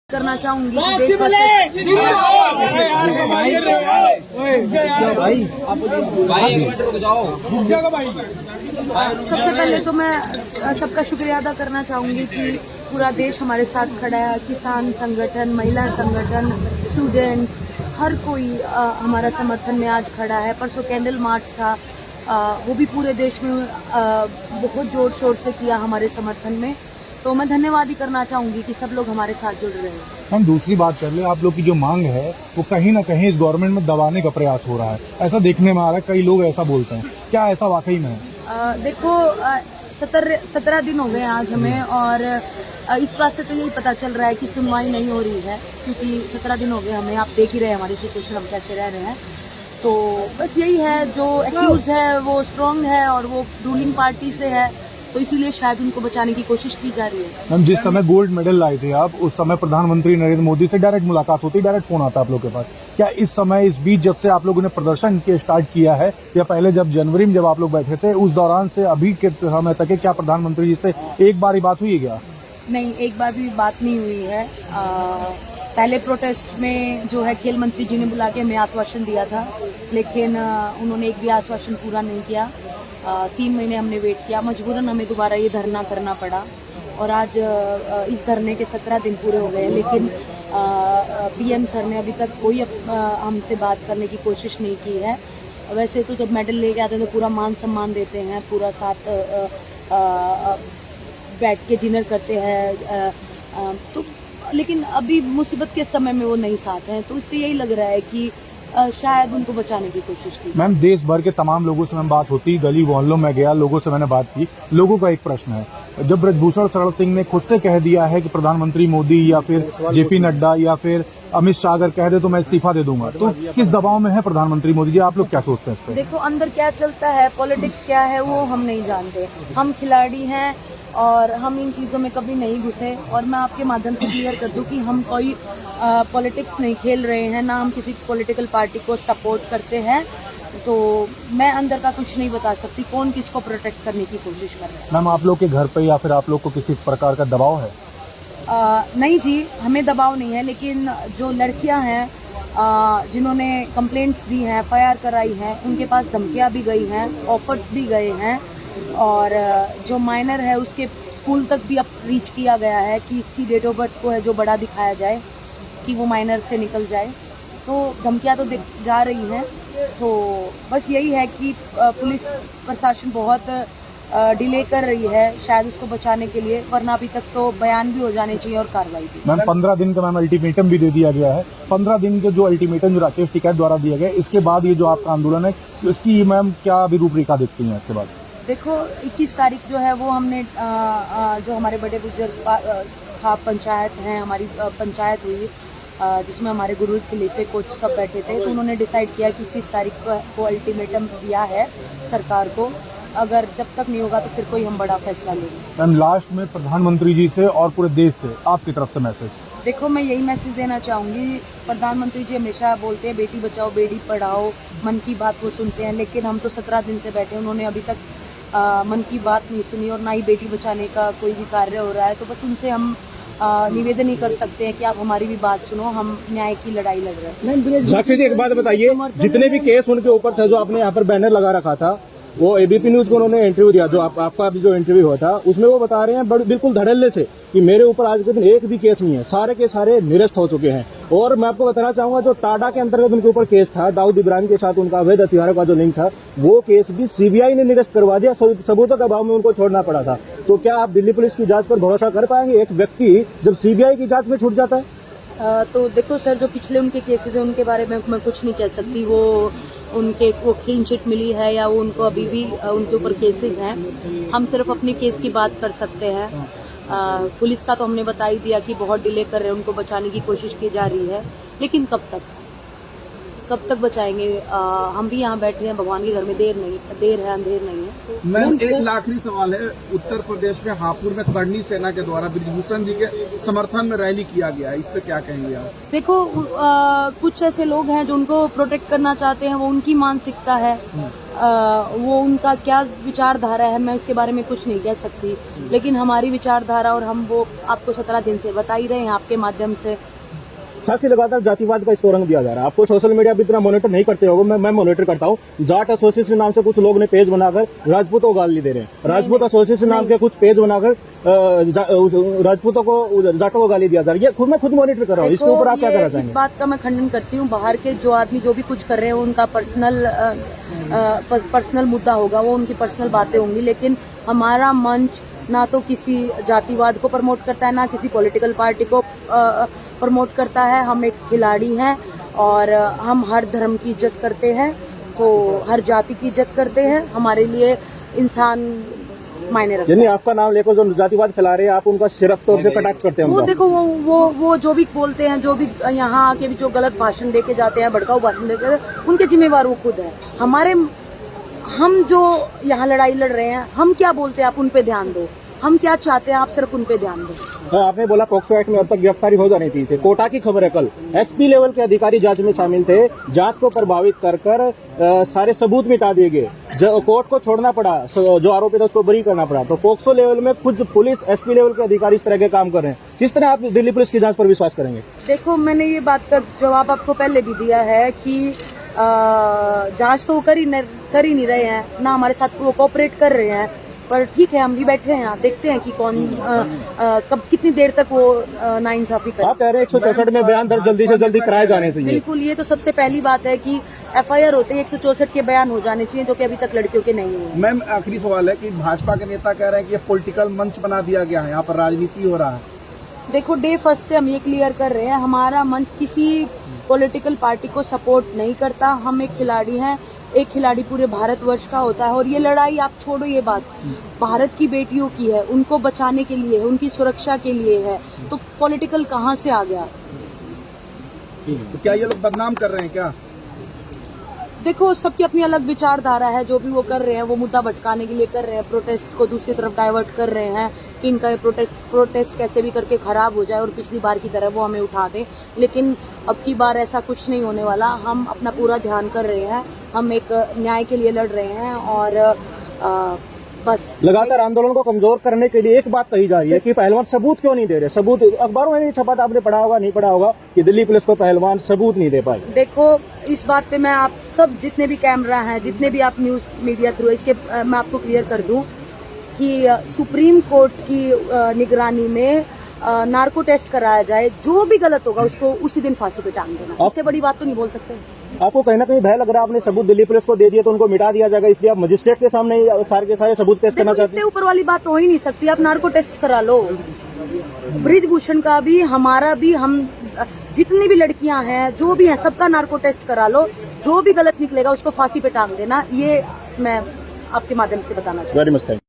करना चाहूंगी कि देशभर सबसे पहले तो मैं सबका शुक्रिया अदा करना चाहूंगी कि पूरा देश हमारे साथ खड़ा है। किसान संगठन, महिला संगठन, स्टूडेंट्स, हर कोई हमारा समर्थन में आज खड़ा है। परसों कैंडल मार्च था, वो भी पूरे देश में बहुत जोर शोर से किया हमारे समर्थन में। तो मैं धन्यवाद ही करना चाहूंगी कि सब लोग हमारे साथ जुड़ रहे हैं। हम दूसरी बात कर ले, आप लोग की जो मांग है वो कहीं ना कहीं इस गवर्नमेंट में दबाने का प्रयास हो रहा है, ऐसा देखने में आ रहा है। कई लोग ऐसा बोलते हैं, क्या ऐसा वाकई में है? देखो 17 दिन हो गए आज हमें, और इस बात से तो यही पता चल रहा है कि सुनवाई नहीं हो रही है, क्योंकि 17 दिन हो गए हमें। आप देख ही रहे हैं हमारी सिचुएशन, हम कैसे रह रहे हैं। तो बस यही है, जो एक्यूज है वो स्ट्रांग है और वो रूलिंग पार्टी से है, तो इसीलिए शायद उनको बचाने की कोशिश की जा रही है। मैम, जिस समय गोल्ड मेडल लाए थे आप, उस समय प्रधानमंत्री नरेंद्र मोदी से डायरेक्ट मुलाकात होती, डायरेक्ट फोन आता आप लोग के पास। क्या इस समय, इस बीच जब से आप लोगों ने प्रदर्शन के स्टार्ट किया है, या पहले जब जनवरी में जब आप लोग बैठे थे उस दौरान से अभी के समय तक क्या प्रधानमंत्री जी से एक बार ही बात हुई है क्या? नहीं, एक बार भी बात नहीं हुई है। पहले प्रोटेस्ट में जो है खेल मंत्री जी ने बुला के हमें आश्वासन दिया था, लेकिन उन्होंने एक भी आश्वासन पूरा नहीं किया। 3 महीने हमने वेट किया, मजबूरन हमें दोबारा ये धरना करना पड़ा, और आज इस धरने के 17 दिन पूरे हो गए, लेकिन पीएम सर ने अभी तक कोई हमसे बात करने की कोशिश नहीं की है। वैसे तो जब मेडल लेके आते हैं तो पूरा मान सम्मान देते हैं, पूरा साथ बैठ के डिनर करते हैं, तो लेकिन अभी मुसीबत के समय में वो नहीं साथ हैं, तो इससे यही लग रहा है कि शायद उनको बचाने की कोशिश की। मैम, देश भर के तमाम लोगों से मैम बात होती, गली मोहल्लों में गया, लोगों से मैंने बात की। लोगों का एक प्रश्न है, जब ब्रजभूषण शरण सिंह ने खुद से कह दिया है कि प्रधानमंत्री मोदी या फिर जेपी नड्डा या फिर अमित शाह अगर कह दे तो मैं इस्तीफा दे दूंगा, तो किस दबाव में है प्रधानमंत्री मोदी जी? आप लोग क्या सोचते हैं इस पर? देखो, अंदर क्या चलता है, पॉलिटिक्स क्या है, वो हम नहीं जानते। हम खिलाड़ी हैं और हम इन चीज़ों में कभी नहीं घुसे, और मैं आपके माध्यम से क्लियर कर दूं कि हम कोई पॉलिटिक्स नहीं खेल रहे हैं, ना हम किसी पॉलिटिकल पार्टी को सपोर्ट करते हैं। तो मैं अंदर का कुछ नहीं बता सकती कौन किसको प्रोटेक्ट करने की कोशिश कर रहा है। मैम, आप लोग के घर पे या फिर आप लोग को किसी प्रकार का दबाव है? नहीं जी, हमें दबाव नहीं है, लेकिन जो लड़कियां हैं जिन्होंने कंप्लेंट्स दी हैं, FIR कराई हैं, उनके पास धमकियां भी गई हैं, ऑफर्स भी गए हैं, और जो माइनर है उसके स्कूल तक भी अब रीच किया गया है कि इसकी डेट ऑफ बर्थ को है जो बड़ा दिखाया जाए, कि वो माइनर से निकल जाए। तो धमकियां तो जा रही हैं। तो बस यही है कि पुलिस प्रशासन बहुत डिले कर रही है शायद उसको बचाने के लिए, वरना अभी तक तो बयान भी हो जाने चाहिए और कार्रवाई भी। मैम, 15 दिन का मैम अल्टीमेटम भी दे दिया गया है। 15 दिन के जो अल्टीमेटम जो राकेश टिकैत द्वारा दिया गया, इसके बाद ये जो आपका आंदोलन है, इसकी मैम क्या अभी रूपरेखा दिखती है इसके बाद? देखो, 21 तारीख जो है वो हमने जो हमारे बड़े बुजुर्ग पंचायत हैं, हमारी पंचायत हुई जिसमें हमारे गुरु खलीफे कोच सब बैठे थे, तो उन्होंने डिसाइड किया कि 21 तारीख को अल्टीमेटम दिया है सरकार को। अगर जब तक नहीं होगा तो फिर कोई हम बड़ा फैसला लेंगे। मैम, लास्ट में प्रधानमंत्री जी से और पूरे देश से आपकी तरफ से मैसेज? देखो, मैं यही मैसेज देना चाहूँगी, प्रधानमंत्री जी हमेशा बोलते हैं बेटी बचाओ बेटी पढ़ाओ, मन की बात वो सुनते हैं, लेकिन हम तो 17 दिन से बैठे, उन्होंने अभी तक मन की बात नहीं सुनी, और ना ही बेटी बचाने का कोई भी कार्य हो रहा है। तो बस उनसे हम निवेदन ही कर सकते हैं कि आप हमारी भी बात सुनो, हम न्याय की लड़ाई लड़ रहे हैं। साक्षी जी, एक बात बताइए, जितने भी केस उनके ऊपर थे, जो आपने यहाँ पर बैनर लगा रखा था, वो एबीपी न्यूज को उन्होंने इंटरव्यू दिया, जो आपका अभी जो इंटरव्यू हुआ था, उसमें वो बता रहे हैं बिल्कुल धड़ल्ले से कि मेरे ऊपर आज के दिन एक भी केस नहीं है, सारे के सारे निरस्त हो चुके हैं। और मैं आपको बताना चाहूंगा, जो टाडा के अंतर्गत उनके ऊपर केस था, दाऊद इब्राहिम के साथ उनका अवैध हथियारों का जो लिंक था, वो केस भी सीबीआई ने निरस्त करवा दिया, सबूतों के अभाव में उनको छोड़ना पड़ा था। तो क्या आप दिल्ली पुलिस की जांच पर भरोसा कर पाएंगे? एक व्यक्ति जब सीबीआई की जांच में छूट जाता है। तो देखो सर, जो पिछले उनके केसेस हैं उनके बारे में मैं कुछ नहीं कह सकती। वो क्लीन चिट मिली है या वो उनको अभी भी उनके ऊपर केसेस हैं। हम सिर्फ अपने केस की बात कर सकते हैं। पुलिस का तो हमने बता ही दिया कि बहुत डिले कर रहे हैं, उनको बचाने की कोशिश की जा रही है, लेकिन कब तक। कब तक बचाएंगे? हम भी यहाँ बैठे हैं भगवान के घर में, देर है अंधेर नहीं है। मैम एक आखिरी सवाल है, उत्तर प्रदेश में हापुड़ में करनी सेना के द्वारा ब्रिजभूषण जी के समर्थन में रैली किया गया है, इस पे क्या कहेंगे आप? देखो कुछ ऐसे लोग हैं जो उनको प्रोटेक्ट करना चाहते हैं, वो उनकी मानसिकता है, वो उनका क्या विचारधारा है मैं उसके बारे में कुछ नहीं कह सकती, लेकिन हमारी विचारधारा और हम वो आपको 17 दिन से बता ही रहे हैं आपके माध्यम से। साथ ही लगातार जातिवाद का इसको रंग दिया जा रहा है। आपको सोशल मीडिया भी इतना मॉनिटर नहीं करते होगे, मैं मॉनिटर करता हूँ। जाट एसोसिएशन नाम से कुछ लोग ने पेज बनाकर राजपूतों को गाली दे रहे हैं। राजपूत एसोसिएशन नाम के कुछ पेज बनाकर राजपूतों को, जाटों को गाली दिया जा रहा है। ये मैं खुद मॉनिटर कर रहा हूँ, इसके ऊपर आप क्या कहना चाहेंगे? इस बात का मैं खंडन करती हूँ। बाहर के जो आदमी जो भी कुछ कर रहे हैं उनका पर्सनल मुद्दा होगा, वो उनकी पर्सनल बातें होंगी, लेकिन हमारा मंच ना तो किसी जातिवाद को प्रमोट करता है, ना किसी पॉलिटिकल पार्टी को प्रमोट करता है। हम एक खिलाड़ी हैं और हम हर धर्म की इज्जत करते हैं, तो हर जाति की इज्जत करते हैं। हमारे लिए इंसान मायने रखता है। यानी आपका नाम लेकर जो जातिवाद फैला रहे हैं, आप उनका सिर्फ तौर से कटाक्ष करते हैं? वो देखो वो जो भी बोलते हैं, जो भी यहाँ आके भी जो गलत भाषण देके जाते हैं, भड़काऊ भाषण देके जाते हैं, उनके जिम्मेवार वो खुद है। हम जो यहाँ लड़ाई लड़ रहे हैं, हम क्या बोलते हैं आप उन पे ध्यान दो, हम क्या चाहते हैं आप सिर्फ उन पे ध्यान दो। आपने बोला पॉक्सो एक्ट में अब तक गिरफ्तारी हो जानी थी। कोटा की खबर है, कल एसपी लेवल के अधिकारी जांच में शामिल थे। जांच को प्रभावित कर सारे सबूत मिटा दिए गए, कोर्ट को छोड़ना पड़ा, जो आरोपी था उसको बरी करना पड़ा। तो पॉक्सो लेवल में खुद पुलिस एसपी लेवल के अधिकारी इस तरह के काम कर रहे हैं, किस तरह आप दिल्ली पुलिस की जांच पर विश्वास करेंगे? देखो मैंने ये बात का जवाब आपको पहले भी दिया है कि जांच तो कर ही नहीं रहे हैं, ना हमारे साथ वो कोऑपरेट कर रहे हैं, पर ठीक है हम भी बैठे हैं यहाँ, देखते हैं कि कौन कब कितनी देर तक वो नाइंसाफी करे। आप कह रहे हैं 164 में बयान दर्ज जल्दी से जल्दी कराए जाने चाहिए। बिल्कुल, ये तो सबसे पहली बात है कि एफआईआर होते ही 164 के बयान हो जाने चाहिए, जो कि अभी तक लड़कियों के नहीं हुए। मैम आखिरी सवाल है कि भाजपा के नेता कह रहे हैं कि ये पॉलिटिकल मंच बना दिया गया है, यहाँ पर राजनीति हो रहा है। देखो डे फर्स्ट से हम ये क्लियर कर रहे हैं, हमारा मंच किसी पॉलिटिकल पार्टी को सपोर्ट नहीं करता। हम एक खिलाड़ी हैं, एक खिलाड़ी पूरे भारतवर्ष का होता है, और ये लड़ाई आप छोड़ो, ये बात भारत की बेटियों की है, उनको बचाने के लिए है, उनकी सुरक्षा के लिए है, तो पॉलिटिकल कहाँ से आ गया? तो क्या ये लोग बदनाम कर रहे हैं क्या? देखो सबकी अपनी अलग विचारधारा है, जो भी वो कर रहे हैं वो मुद्दा भटकाने के लिए कर रहे हैं, प्रोटेस्ट को दूसरी तरफ डाइवर्ट कर रहे हैं कि इनका प्रोटेस्ट कैसे भी करके खराब हो जाए और पिछली बार की तरह वो हमें उठा दे। लेकिन अब की बार ऐसा कुछ नहीं होने वाला। हम अपना पूरा ध्यान कर रहे हैं, हम एक न्याय के लिए लड़ रहे हैं, और बस लगातार आंदोलन को कमजोर करने के लिए एक बात कही जा रही है कि पहलवान सबूत क्यों नहीं दे रहे। सबूत अखबारों में भी छपा था, आपने पढ़ा होगा, नहीं पढ़ा होगा, कि दिल्ली पुलिस को पहलवान सबूत नहीं दे पाए। देखो इस बात पे मैं आप सब जितने भी कैमरा हैं, जितने भी आप न्यूज मीडिया थ्रू, इसके मैं आपको क्लियर कर दूं कि सुप्रीम कोर्ट की निगरानी में नार्को टेस्ट कराया जाए, जो भी गलत होगा उसको उसी दिन फांसी पे टांग देना। इससे बड़ी बात तो नहीं बोल सकते। आपको कहीं ना कहीं भय लग रहा है, आपने सबूत दिल्ली पुलिस को दे दिए तो उनको मिटा दिया जाएगा, इसलिए आप मजिस्ट्रेट के सामने सारे के सारे सबूत पेश करना चाहते हैं? इससे ऊपर वाली बात तो हो ही नहीं सकती। आप नार्को टेस्ट करा लो, ब्रिजभूषण का भी, हमारा भी, हम जितनी भी लड़कियां हैं, जो भी हैं, सबका नार्को टेस्ट करा लो, जो भी गलत निकलेगा उसको फांसी पे टांग देना। ये मैं आपके माध्यम से बताना चाहती हूँ। Very much thank you.